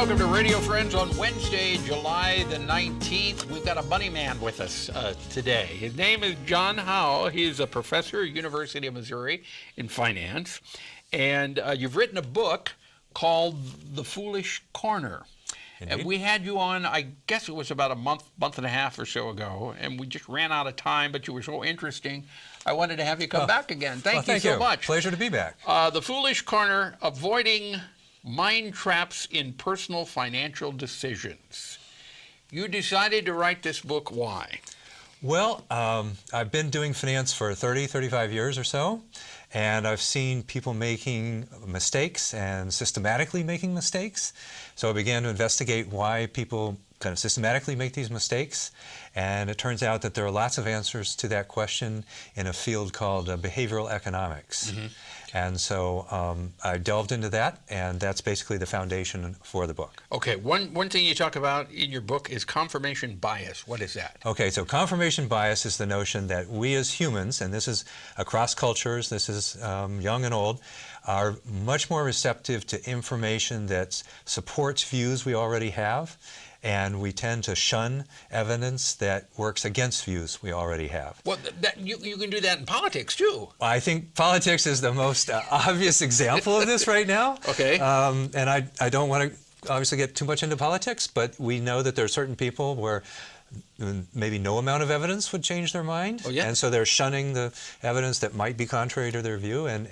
welcome to Radio Friends on Wednesday, July the 19th. We've got a money man with us today. His name is John Howe. He is a professor at University of Missouri in finance. And you've written a book called The Foolish Corner. Indeed. And we had you on, I guess it was about a month and a half or so ago, and we just ran out of time, but you were so interesting, I wanted to have you come back again. Thank you so much. Pleasure to be back. The Foolish Corner, Avoiding Mind Traps in Personal Financial Decisions. You decided to write this book. Why? Well, I've been doing finance for 35 years or so, and I've seen people making mistakes and systematically making mistakes. So I began to investigate why people kind of systematically make these mistakes, and it turns out that there are lots of answers to that question in a field called behavioral economics. Mm-hmm. And so I delved into that, and that's basically the foundation for the book. Okay, one thing you talk about in your book is confirmation bias. What is that? Okay, so confirmation bias is the notion that we as humans, and this is across cultures, this is young and old, are much more receptive to information that supports views we already have, and we tend to shun evidence that works against views we already have. Well, you can do that in politics, too. I think politics is the most obvious example of this right now. Okay. And I don't want to obviously get too much into politics, but we know that there are certain people where maybe no amount of evidence would change their mind. Oh, yeah. And so they're shunning the evidence that might be contrary to their view, and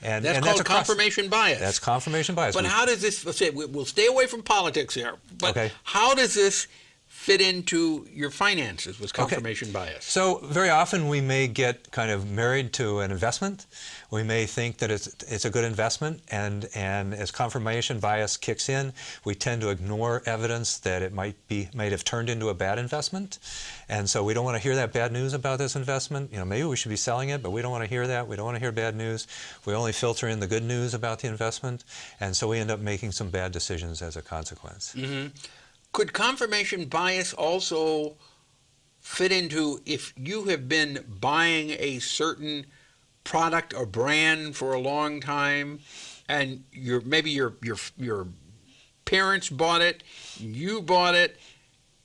that's called confirmation bias. That's confirmation bias. But how does this, let's say, we'll stay away from politics here, but okay. How does this fit into your finances with confirmation bias? So very often we may get kind of married to an investment. We may think that it's a good investment, and as confirmation bias kicks in, we tend to ignore evidence that it might have turned into a bad investment. And so we don't want to hear that bad news about this investment. You know, maybe we should be selling it, but we don't want to hear that. We don't want to hear bad news. We only filter in the good news about the investment, and so we end up making some bad decisions as a consequence. Mm-hmm. Could confirmation bias also fit into if you have been buying a certain product or brand for a long time, and maybe your parents bought it, you bought it,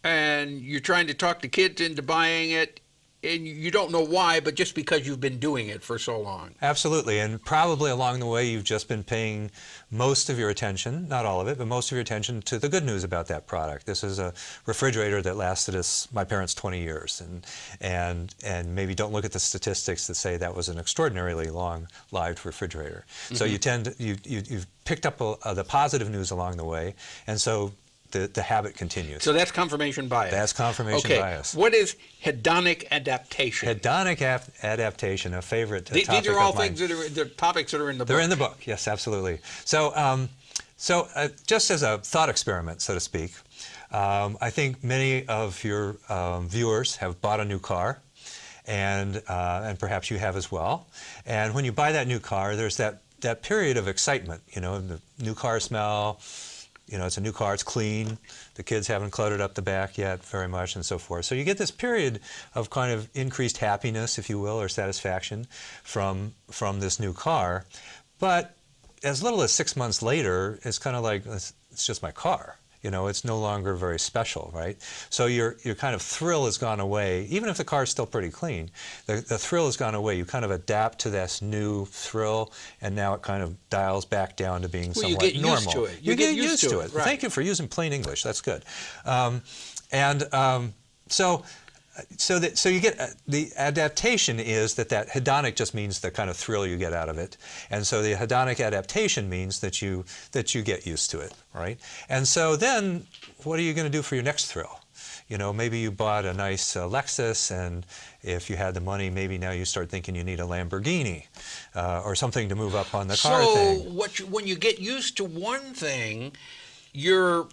and you're trying to talk the kids into buying it, and you don't know why, but just because you've been doing it for so long. Absolutely, and probably along the way you've just been paying most of your attention, not all of it, but most of your attention to the good news about that product. This is a refrigerator that lasted my parents 20 years, and maybe don't look at the statistics that say that was an extraordinarily long-lived refrigerator. Mm-hmm. So you've picked up the positive news along the way, and so the habit continues. So that's confirmation bias. That's confirmation bias. What is hedonic adaptation? Hedonic adaptation, a favorite topic of mine. These are all things they're topics that are in the book. They're in the book, yes, absolutely. So, just as a thought experiment, so to speak, I think many of your viewers have bought a new car, and perhaps you have as well. And when you buy that new car, there's that period of excitement, you know, the new car smell. You know, it's a new car, it's clean, the kids haven't cluttered up the back yet very much, and so forth. So you get this period of kind of increased happiness, if you will, or satisfaction from this new car. But as little as 6 months later, it's kind of like, it's just my car. You know, it's no longer very special, right? So your kind of thrill has gone away. Even if the car's still pretty clean, the thrill has gone away. You kind of adapt to this new thrill, and now it kind of dials back down to being somewhat normal. You get used to it. You get used to it. Right. Thank you for using plain English. That's good. So you get the adaptation is that hedonic just means the kind of thrill you get out of it, and so the hedonic adaptation means that you get used to it, right? And so then, what are you going to do for your next thrill? You know, maybe you bought a nice Lexus, and if you had the money, maybe now you start thinking you need a Lamborghini or something to move up on the car thing. So when you get used to one thing, you're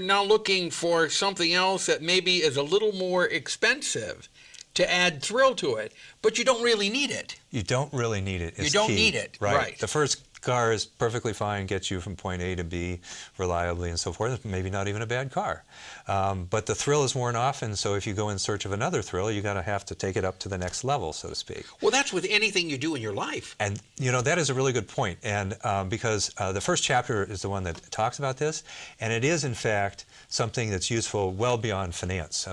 now looking for something else that maybe is a little more expensive to add thrill to it, but you don't really need it. You don't really need it. You don't need it, right. The first car is perfectly fine, gets you from point A to B reliably and so forth. Maybe not even a bad car. But the thrill is worn off, and so if you go in search of another thrill, you have to take it up to the next level, so to speak. Well, that's with anything you do in your life. And that is a really good point. And because the first chapter is the one that talks about this, and it is in fact something that's useful well beyond finance.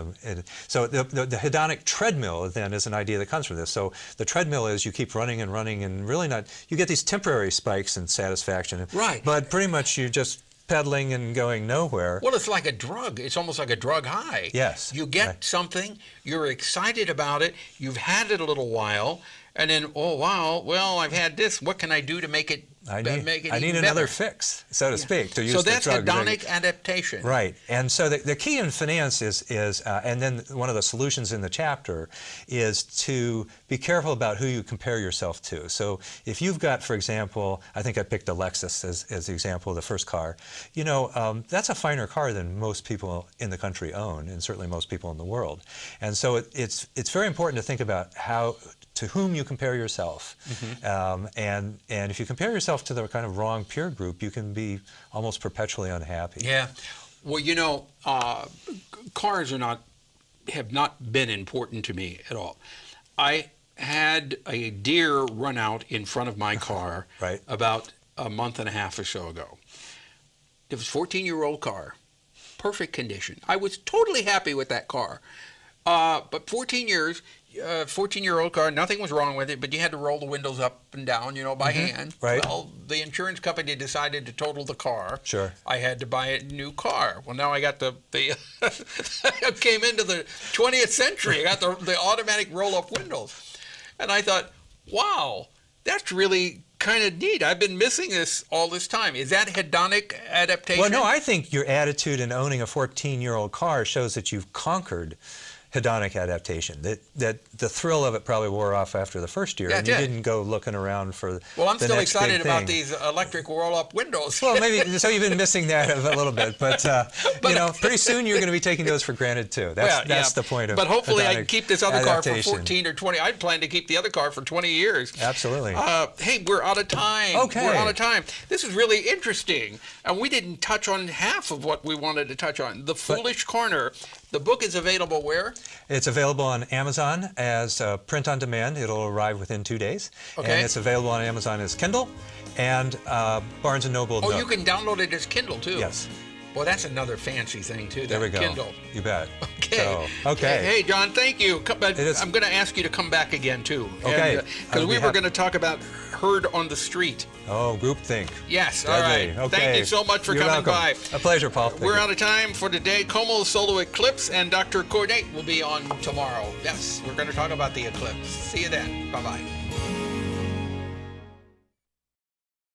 So the hedonic treadmill then is an idea that comes from this. So the treadmill is you keep running and running and really you get these temporary spikes in satisfaction. Right. But pretty much you're just pedaling and going nowhere. Well, it's like a drug. It's almost like a drug high. Yes. You get something, you're excited about it, you've had it a little while, and then, oh, wow, well, I've had this. What can I do to make it I even need another fix, so to speak, to use so the that's drug. hedonic adaptation. Right. And so the key in finance is and then one of the solutions in the chapter is to be careful about who you compare yourself to. So if you've got, for example, I think I picked a Lexus as the example of the first car, that's a finer car than most people in the country own, and certainly most people in the world. And so it's very important to think about to whom you compare yourself. Mm-hmm. And if you compare yourself to the kind of wrong peer group, you can be almost perpetually unhappy. Yeah. Well, cars have not been important to me at all. I had a deer run out in front of my car right. about a month and a half or so ago. It was a 14-year-old car, perfect condition. I was totally happy with that car. But 14-year-old car, nothing was wrong with it, but you had to roll the windows up and down, by hand. Right. Well, the insurance company decided to total the car. Sure. I had to buy a new car. Well, now I got the I came into the 20th century. I got the automatic roll-up windows. And I thought, wow, that's really kind of neat. I've been missing this all this time. Is that hedonic adaptation? Well, no, I think your attitude in owning a 14-year-old car shows that you've conquered hedonic adaptation. That the thrill of it probably wore off after the first year, and you didn't go looking around for Well, I'm the still next excited big about thing. these electric roll-up windows. Well, maybe so. You've been missing that a little bit, but pretty soon you're going to be taking those for granted too. That's the point of. But hopefully, I can hedonic keep this other car for adaptation. 14 or 20. I plan to keep the other car for 20 years. Absolutely. Hey, we're out of time. Okay. We're out of time. This is really interesting, and we didn't touch on half of what we wanted to touch on. The Foolish Corner. The book is available where? It's available on Amazon as print on demand. It'll arrive within 2 days. Okay. And it's available on Amazon as Kindle and Barnes & Noble. Oh, Nook. you can download it as Kindle too. Yes. Well, that's another fancy thing too. There we go. Kindle. You bet. Okay. So, okay. Hey, John, thank you. I'm going to ask you to come back again too. Okay. Because we were going to talk about herd on the street. Oh, groupthink. Yes. Deadly. All right. Okay. Thank you so much for You're coming welcome. by. A pleasure, Paul. Thank We're you. out of time for today. Como's Solar Eclipse and Dr. Coordinate will be on tomorrow. Yes, we're going to talk about the eclipse. See you then. Bye-bye.